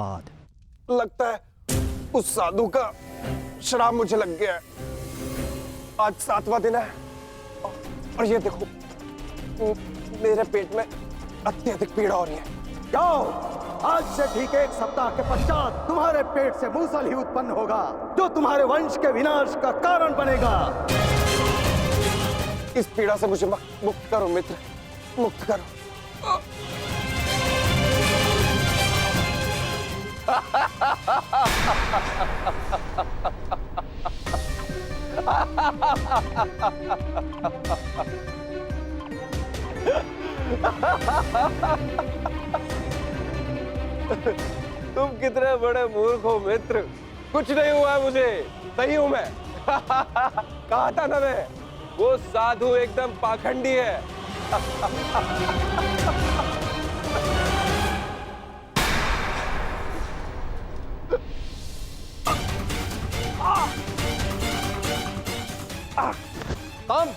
बाद लगता है उस साधु का श्राप मुझे लग गया है। आज 7वां दिन है और ये देखो मेरे पेट में अत्यधिक पीड़ा हो रही है। जाओ, आज से ठीक 1 सप्ताह के पश्चात तुम्हारे पेट से मूसल ही उत्पन्न होगा, जो तुम्हारे वंश के विनाश का कारण बनेगा। इस पीड़ा से मुझे मुक्त करो मित्र, मुक्त करो। तुम कितने बड़े मूर्ख हो मित्र, कुछ नहीं हुआ है मुझे, सही हूं मैं। कहा था ना मैं, वो साधु एकदम पाखंडी है। हम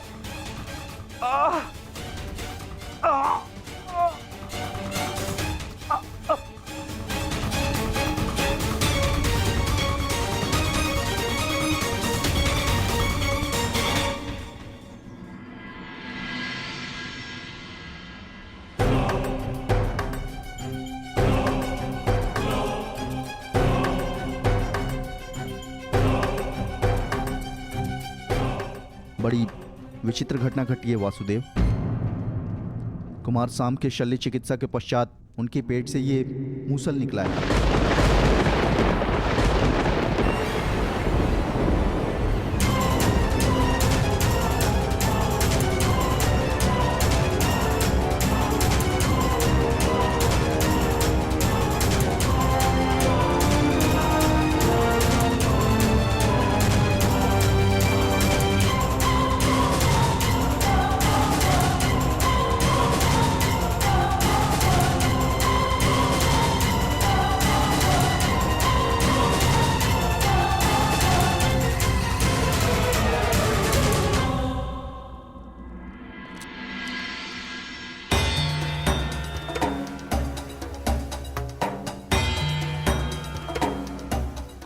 बड़ी विचित्र घटना घटी है वासुदेव। कुमार साम के शल्य चिकित्सा के पश्चात उनके पेट से ये मूसल निकला है।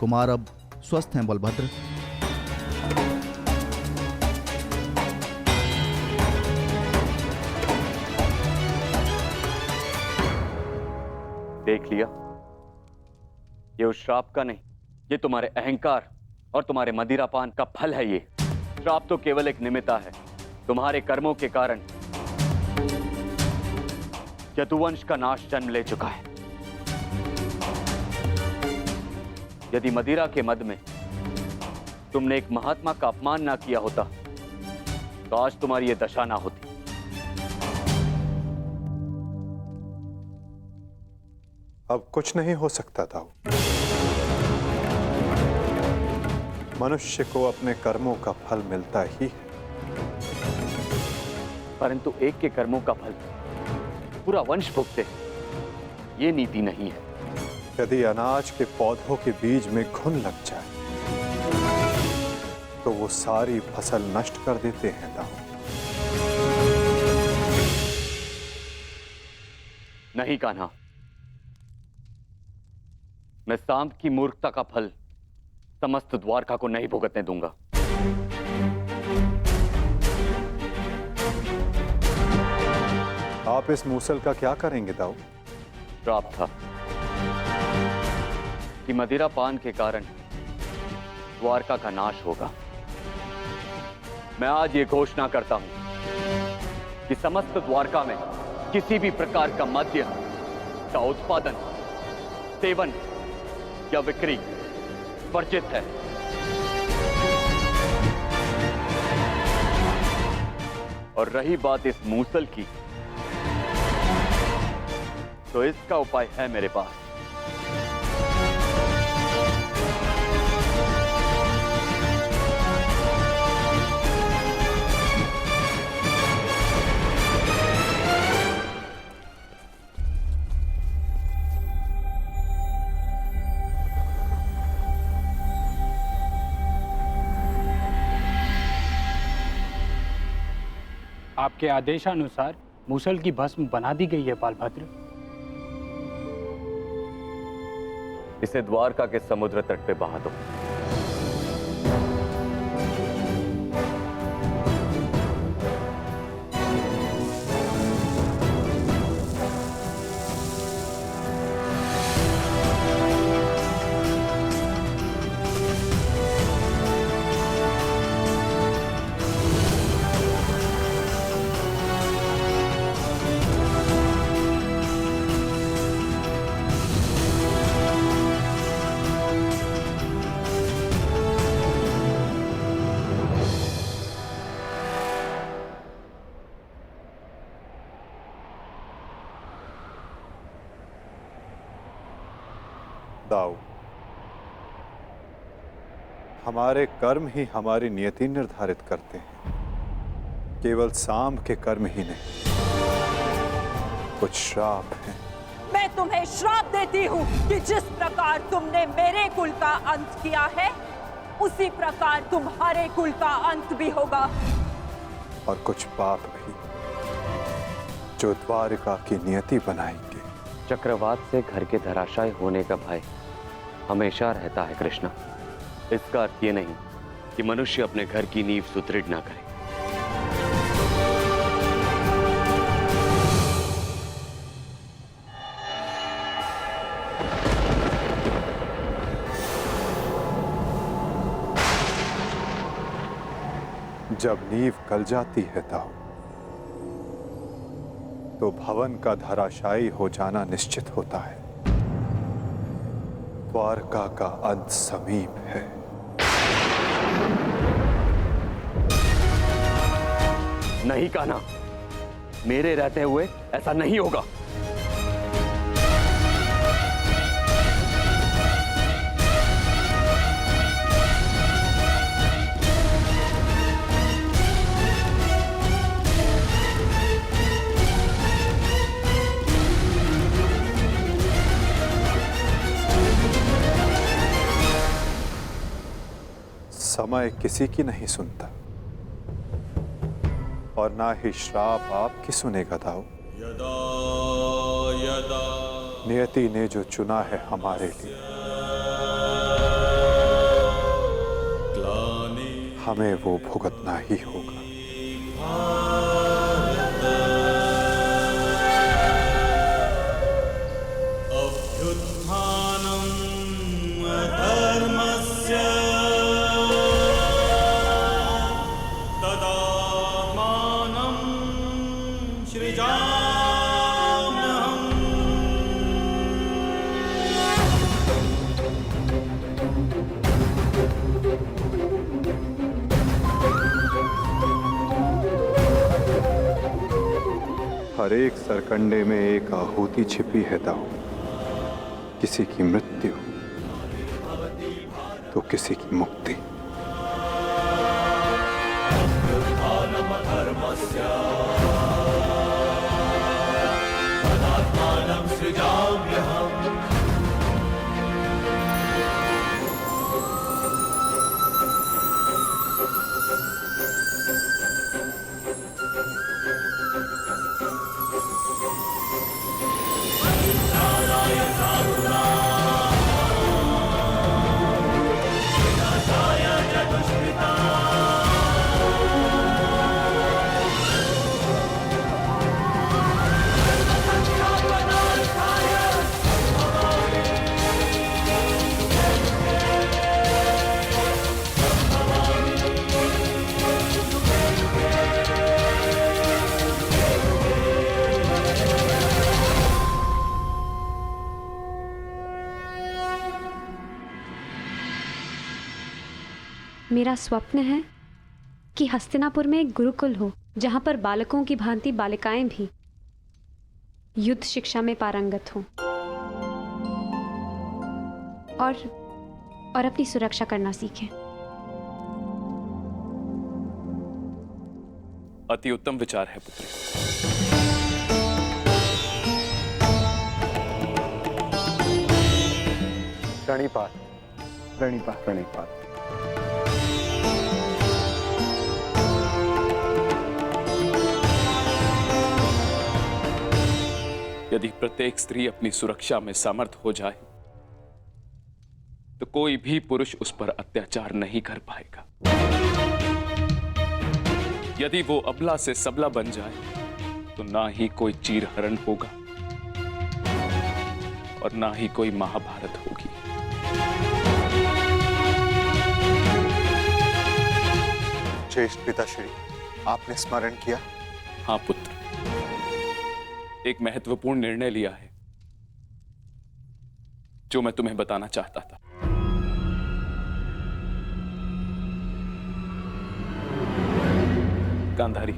कुमार अब स्वस्थ हैं बलभद्र। देख लिया, ये उस श्राप का नहीं, ये तुम्हारे अहंकार और तुम्हारे मदिरापान का फल है। ये श्राप तो केवल एक निमित्ता है। तुम्हारे कर्मों के कारण यदुवंश का नाश जन्म ले चुका है। यदि मदिरा के मद में तुमने एक महात्मा का अपमान ना किया होता तो आज तुम्हारी यह दशा ना होती। अब कुछ नहीं हो सकता था। मनुष्य को अपने कर्मों का फल मिलता ही है, परंतु एक के कर्मों का फल पूरा वंश भुगते, ये नीति नहीं है। यदि अनाज के पौधों के बीज में घुन लग जाए तो वो सारी फसल नष्ट कर देते हैं दाऊ। नहीं कान्हा, मैं सांप की मूर्खता का फल समस्त द्वारका को नहीं भुगतने दूंगा। आप इस मूसल का क्या करेंगे दाऊ? श्राप था कि मदिरा पान के कारण द्वारका का नाश होगा। मैं आज ये घोषणा करता हूं कि समस्त द्वारका में किसी भी प्रकार का मद्य का उत्पादन, सेवन या बिक्री वर्जित है। और रही बात इस मूसल की, तो इसका उपाय है मेरे पास। आपके आदेशानुसार मूसल की भस्म बना दी गई है बालभद्र। इसे द्वारका के समुद्र तट पे बहा दो। दाऊ, हमारे कर्म ही हमारी नियति निर्धारित करते हैं, केवल साम के कर्म ही नहीं। कुछ श्राप हैं। मैं तुम्हें श्राप देती हूँ कि जिस प्रकार तुमने मेरे कुल का अंत किया है, उसी प्रकार तुम्हारे कुल का अंत भी होगा। और कुछ पाप भी जो द्वारिका की नियति बनाएंगे। चक्रवात से घर के धराशायी होने का भय हमेशा रहता है कृष्णा। इसका अर्थ ये नहीं कि मनुष्य अपने घर की नींव सुदृढ़ ना करे। जब नींव गल जाती है दाऊ, तो भवन का धराशायी हो जाना निश्चित होता है। द्वारका का अंत समीप है। नहीं कान्हा, मेरे रहते हुए ऐसा नहीं होगा। समय किसी की नहीं सुनता और ना ही श्राप आपकी सुनेगा दाऊ। नियति ने जो चुना है हमारे लिए, हमें वो भुगतना ही होगा। हर एक सरकंडे में एक आहुति छिपी है दाऊ। किसी की मृत्यु तो किसी की मुक्ति। मेरा स्वप्न है कि हस्तिनापुर में एक गुरुकुल हो, जहां पर बालकों की भांति बालिकाएं भी युद्ध शिक्षा में पारंगत हों और अपनी सुरक्षा करना सीखें। अति उत्तम विचार है पुत्री। प्रणिपात, प्रणिपात, प्रणिपात। यदि प्रत्येक स्त्री अपनी सुरक्षा में समर्थ हो जाए तो कोई भी पुरुष उस पर अत्याचार नहीं कर पाएगा। यदि वो अबला से सबला बन जाए तो ना ही कोई चीरहरण होगा और ना ही कोई महाभारत होगी। ज्येष्ठ पिताश्री, आपने स्मरण किया? हाँ पुत्र, एक महत्वपूर्ण निर्णय लिया है जो मैं तुम्हें बताना चाहता था। गांधारी,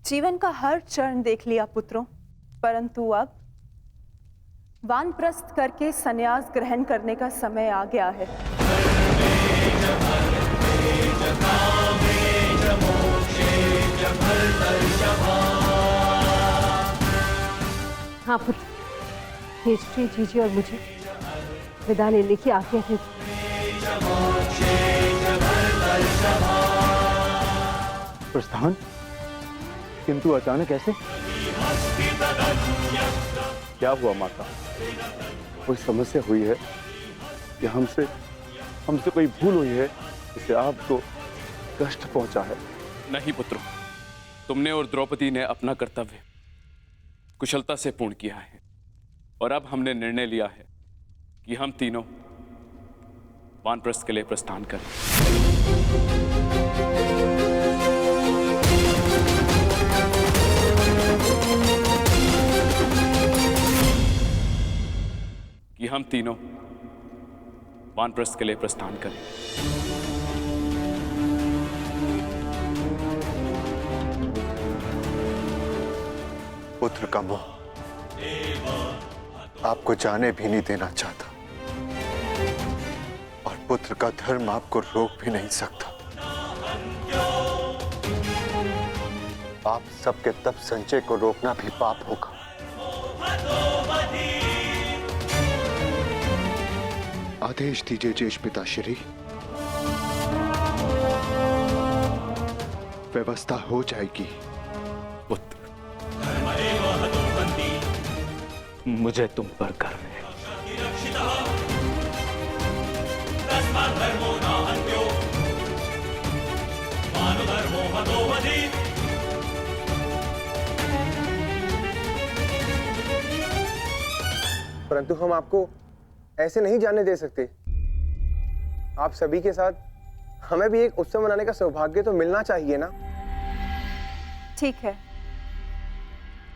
जीवन का हर चरण देख लिया पुत्रों, परंतु अब वानप्रस्थ करके संन्यास ग्रहण करने का समय आ गया है। हाँ पुत्र, हिस्ट्री जीजी और मुझे विदा लेने की आज्ञा दे। प्रस्थान? किंतु अचानक ऐसे? क्या हुआ माता? कोई समस्या हुई है या हमसे कोई भूल हुई है जिससे आपको कष्ट पहुंचा है? नहीं पुत्रों, तुमने और द्रौपदी ने अपना कर्तव्य कुशलता से पूर्ण किया है और अब हमने निर्णय लिया है कि हम तीनों वानप्रस्थ के लिए प्रस्थान करें। कि हम तीनों वानप्रस्थ के लिए प्रस्थान करें। पुत्र का मोह आपको जाने भी नहीं देना चाहता और पुत्र का धर्म आपको रोक भी नहीं सकता। आप सबके तप संचय को रोकना भी पाप होगा। आदेश दीजिए ज्येष्ठ पिताश्री। व्यवस्था हो जाएगी। पुत्र, मुझे तुम पर गर्व है। परंतु हम आपको ऐसे नहीं जाने दे सकते। आप सभी के साथ हमें भी एक उत्सव मनाने का सौभाग्य तो मिलना चाहिए ना। ठीक है,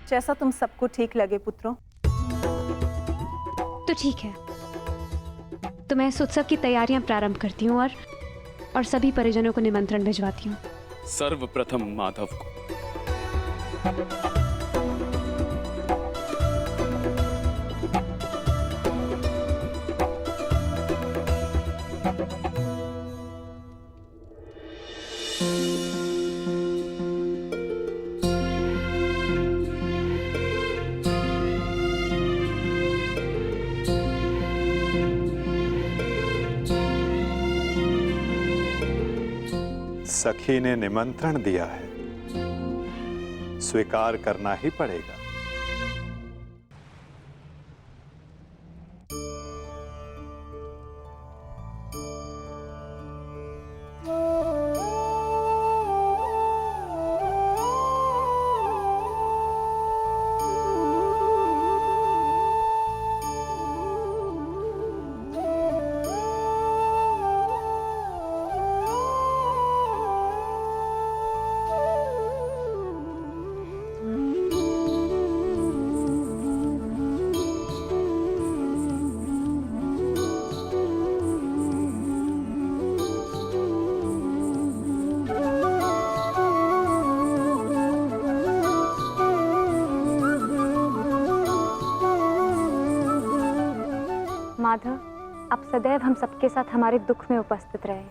जैसा तुम सबको ठीक लगे पुत्रों। तो ठीक है, तो मैं इस उत्सव की तैयारियां प्रारंभ करती हूँ और सभी परिजनों को निमंत्रण भिजवाती हूँ। सर्वप्रथम माधव को। सखी ने निमंत्रण दिया है, स्वीकार करना ही पड़ेगा। माधव, आप सदैव हम सबके साथ हमारे दुख में उपस्थित रहे,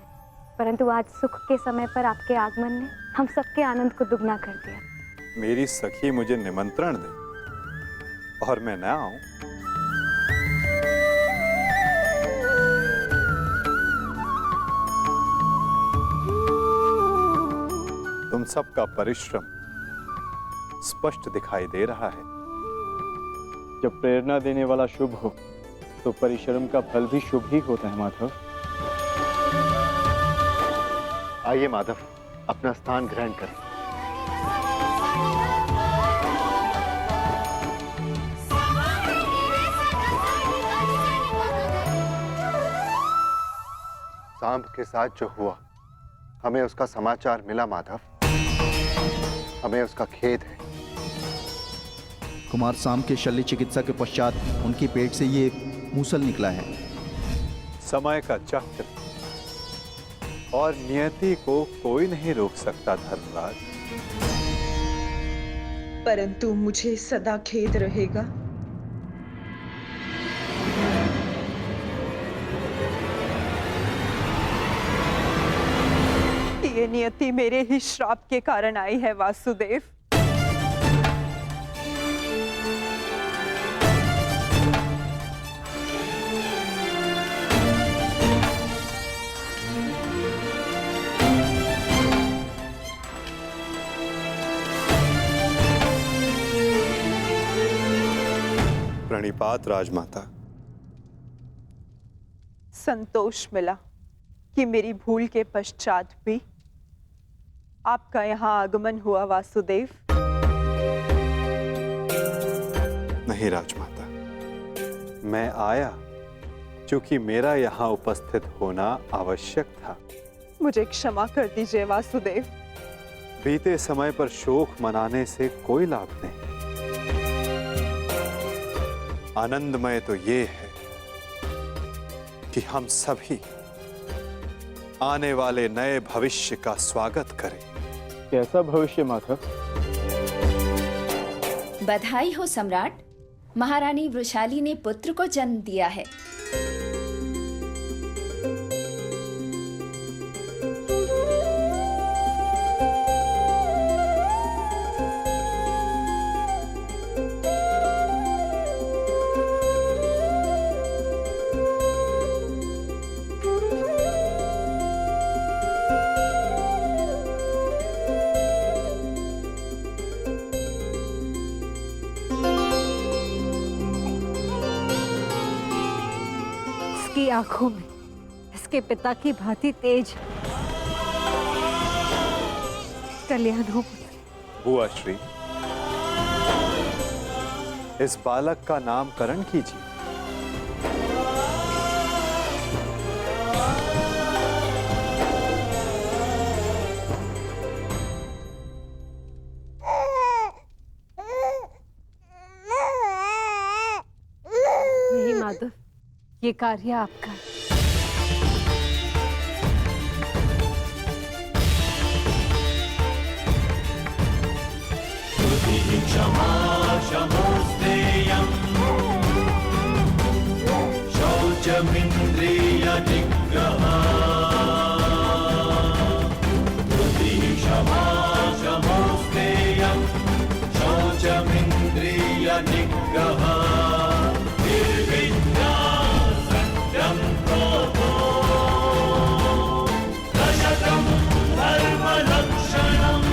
परंतु आज सुख के समय पर आपके आगमन ने हम सबके आनंद को दुगना कर दिया। मेरी सखी मुझे निमंत्रण दे और मैं न आऊं, तुम सबका परिश्रम स्पष्ट दिखाई दे रहा है। जब प्रेरणा देने वाला शुभ हो तो परिश्रम का फल भी शुभ ही होता है माधव। आइए माधव, अपना स्थान ग्रहण करें। सांब के साथ जो हुआ, हमें उसका समाचार मिला माधव। हमें उसका खेद है। कुमार सांब के शल्य चिकित्सा के पश्चात उनके पेट से ये मूसल निकला है। समय का चक्र और नियति को कोई नहीं रोक सकता धर्मराज। परंतु मुझे सदा खेद रहेगा। ये नियति मेरे ही श्राप के कारण आई है वासुदेव। प्रणिपात राजमाता। संतोष मिला कि मेरी भूल के पश्चात भी आपका यहाँ आगमन हुआ वासुदेव। नहीं राजमाता, मैं आया क्योंकि मेरा यहाँ उपस्थित होना आवश्यक था। मुझे क्षमा कर दीजिए वासुदेव। बीते समय पर शोक मनाने से कोई लाभ नहीं। आनंदमय तो ये है कि हम सभी आने वाले नए भविष्य का स्वागत करें। कैसा भविष्य माधव? बधाई हो सम्राट, महारानी वृषाली ने पुत्र को जन्म दिया है। इसकी आंखों में इसके पिता की भांति तेज कल्याण हो। बुआ श्री, इस बालक का नामकरण कीजिए। नहीं माधव, ये कार्य आपका। शौचमिन्द्रिय निग्रह क्षमा शमोस्तेयं शौचमिन्द्रिय निग्रह निर्विद्या सत्यं क्रोधो दशकं धर्मलक्षणम्।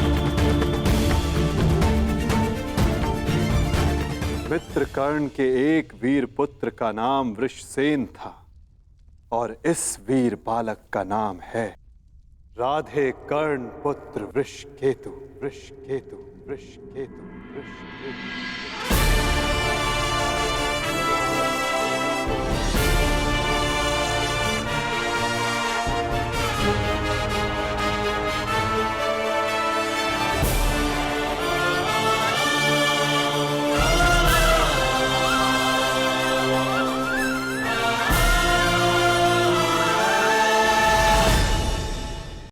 मित्रकर्ण के एक वीर पुत्र का नाम वृषसेन था और इस वीर बालक का नाम है राधे कर्ण पुत्र वृषकेतु। वृषकेतु, वृषकेतु, वृषकेतु।